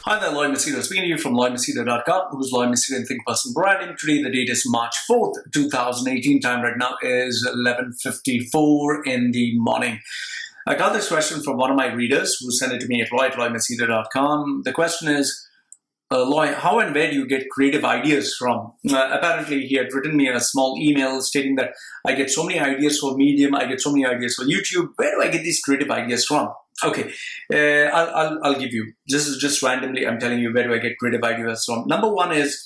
Hi there, Loy Machedo. Speaking to you from loymachedo.com, who's Loy Machedo and Think Person Branding. Today, the date is March 4th, 2018. Time right now is 11:54 in the morning. I got this question from one of my readers who sent it to me at loy@loymachedo.com. The question is, Loy, how and where do you get creative ideas from? Apparently, he had written me a small email stating that I get so many ideas for Medium, I get so many ideas for YouTube. Where do I get these creative ideas from? Okay, I'll give you. This is just randomly. I'm telling you where do I get creative ideas from. Number one is,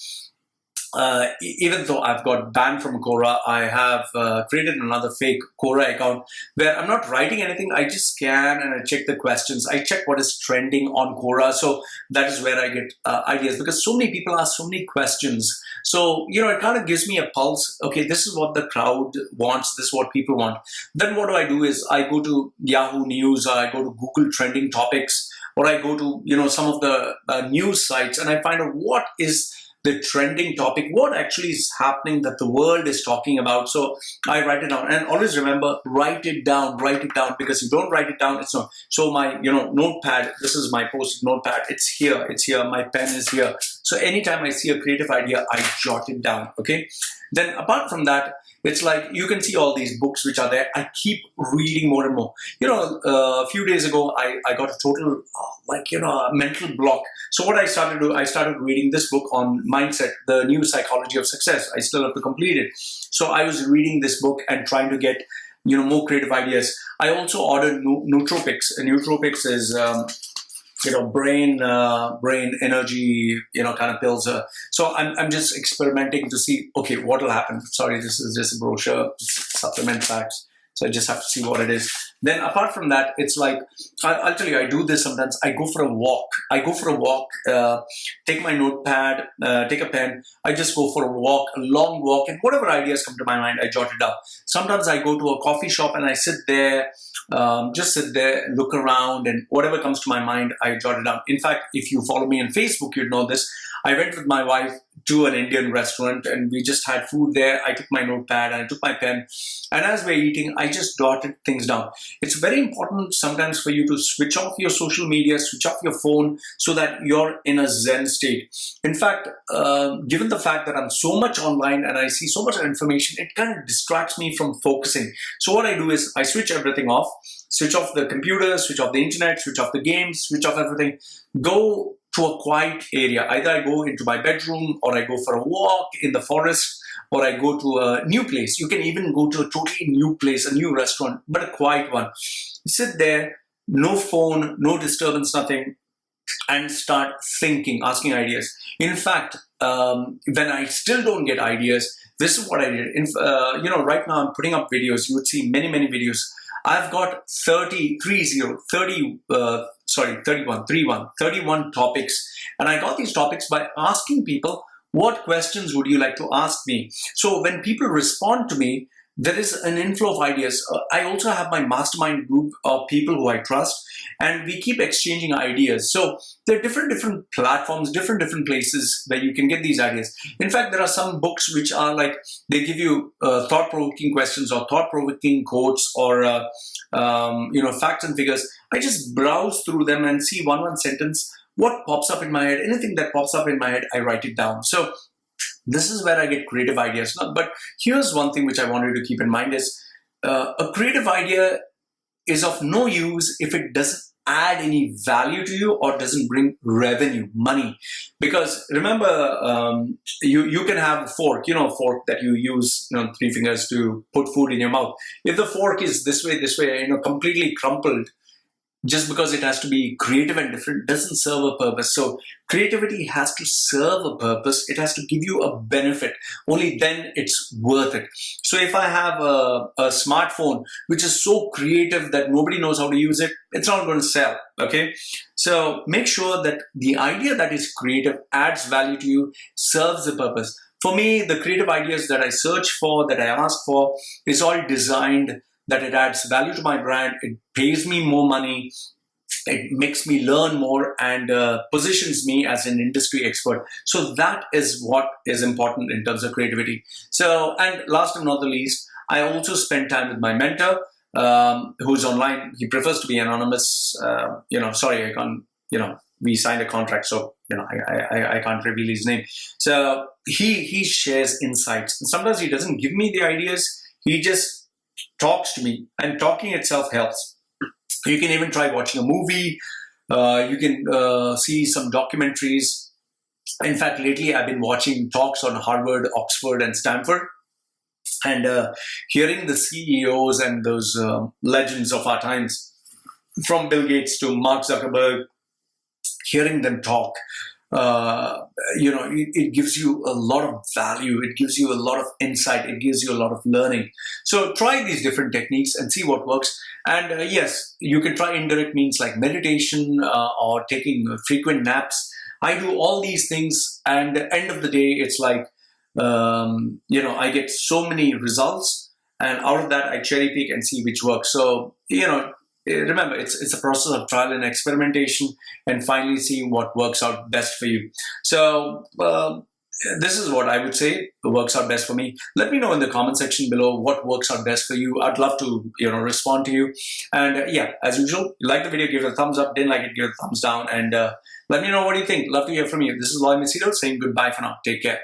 even though I've got banned from Quora, I have created another fake Quora account where I'm not writing anything. I just scan and I check the questions. I check what is trending on Quora. So that is where I get ideas, because so many people ask so many questions. So, it kind of gives me a pulse. Okay, this is what the crowd wants. This is what people want. Then what do is I go to Yahoo News, I go to Google trending topics, or I go to, some of the news sites, and I find out what is the trending topic, what actually is happening that the world is talking about. So I write it down, and always remember, write it down, because you don't write it down, it's not. So my, notepad, this is my post-it notepad. It's here. My pen is here. So anytime I see a creative idea, I jot it down. Okay. Then apart from that, it's like you can see all these books which are there. I keep reading more and more. A few days ago, I got a total, a mental block. So what I started to do, I started reading this book on mindset, The New Psychology of Success. I still have to complete it. So I was reading this book and trying to get, more creative ideas. I also ordered nootropics. And nootropics is, brain energy, kind of pills. So I'm just experimenting to see, okay, what will happen. Sorry, this is just a brochure, supplement facts. So I just have to see what it is. Then apart from that, it's like, I'll tell you, I do this sometimes. I go for a walk. Take my notepad, take a pen. I just go for a walk, a long walk, and whatever ideas come to my mind, I jot it down. Sometimes I go to a coffee shop and I sit there, look around, and whatever comes to my mind, I jot it down. In fact, if you follow me on Facebook, you'd know this. I went with my wife to an Indian restaurant and we just had food there. I took my notepad and I took my pen, and as we're eating, I just jotted things down. It's very important sometimes for you to switch off your social media, switch off your phone, so that you're in a Zen state. In fact, given the fact that I'm so much online and I see so much information, it kind of distracts me from focusing. So what I do is I switch everything off, switch off the computer, switch off the internet, switch off the games, switch off everything, go to a quiet area. Either I go into my bedroom, or I go for a walk in the forest, or I go to a new place. You can even go to a totally new place, a new restaurant, but a quiet one. Sit there, no phone, no disturbance, nothing, and start thinking, asking ideas. In fact, when I still don't get ideas, this is what I did. Right now I'm putting up videos. You would see many, many videos. I've got 31 topics. And I got these topics by asking people, what questions would you like to ask me? So when people respond to me, there is an inflow of ideas. I also have my mastermind group of people who I trust, and we keep exchanging ideas. So there are different platforms, different places where you can get these ideas. In fact, there are some books which are like, they give you thought-provoking questions or thought-provoking quotes or facts and figures. I just browse through them and see one sentence, what pops up in my head. Anything that pops up in my head, I write it down. So this is where I get creative ideas. But here's one thing which I want you to keep in mind is, a creative idea is of no use if it doesn't add any value to you or doesn't bring revenue, money. Because remember, you can have a fork, a fork that you use, 3 fingers to put food in your mouth. If the fork is this way, completely crumpled, just because it has to be creative and different doesn't serve a purpose. So creativity has to serve a purpose. It has to give you a benefit. Only then it's worth it. So if I have a smartphone which is so creative that nobody knows how to use it, it's not going to sell. Okay. So make sure that the idea that is creative adds value to you, serves the purpose. For me, the creative ideas that I search for, that I ask for, is all designed that it adds value to my brand, it pays me more money, it makes me learn more, and positions me as an industry expert. So that is what is important in terms of creativity. So, and last but not the least, I also spend time with my mentor, who's online. He prefers to be anonymous. Sorry, I can't, we signed a contract, so I can't reveal his name. So he shares insights. And sometimes he doesn't give me the ideas. He just talks to me, and talking itself helps. You can even try watching a movie. You can see some documentaries. In fact, lately I've been watching talks on Harvard, Oxford, and Stanford, and hearing the CEOs and those legends of our times, from Bill Gates to Mark Zuckerberg, hearing them talk, it gives you a lot of value. It gives you a lot of insight. It gives you a lot of learning. So try these different techniques and see what works. And yes, you can try indirect means like meditation or taking frequent naps. I do all these things, and at the end of the day, it's like, I get so many results, and out of that, I cherry pick and see which works. So, remember, it's a process of trial and experimentation, and finally see what works out best for you. So this is what I would say works out best for me. Let me know in the comment section below what works out best for you. I'd love to respond to you. And as usual, like the video, give it a thumbs up. Didn't like it, give it a thumbs down. And let me know what you think. Love to hear from you. This is Loy Machedo saying goodbye for now. Take care.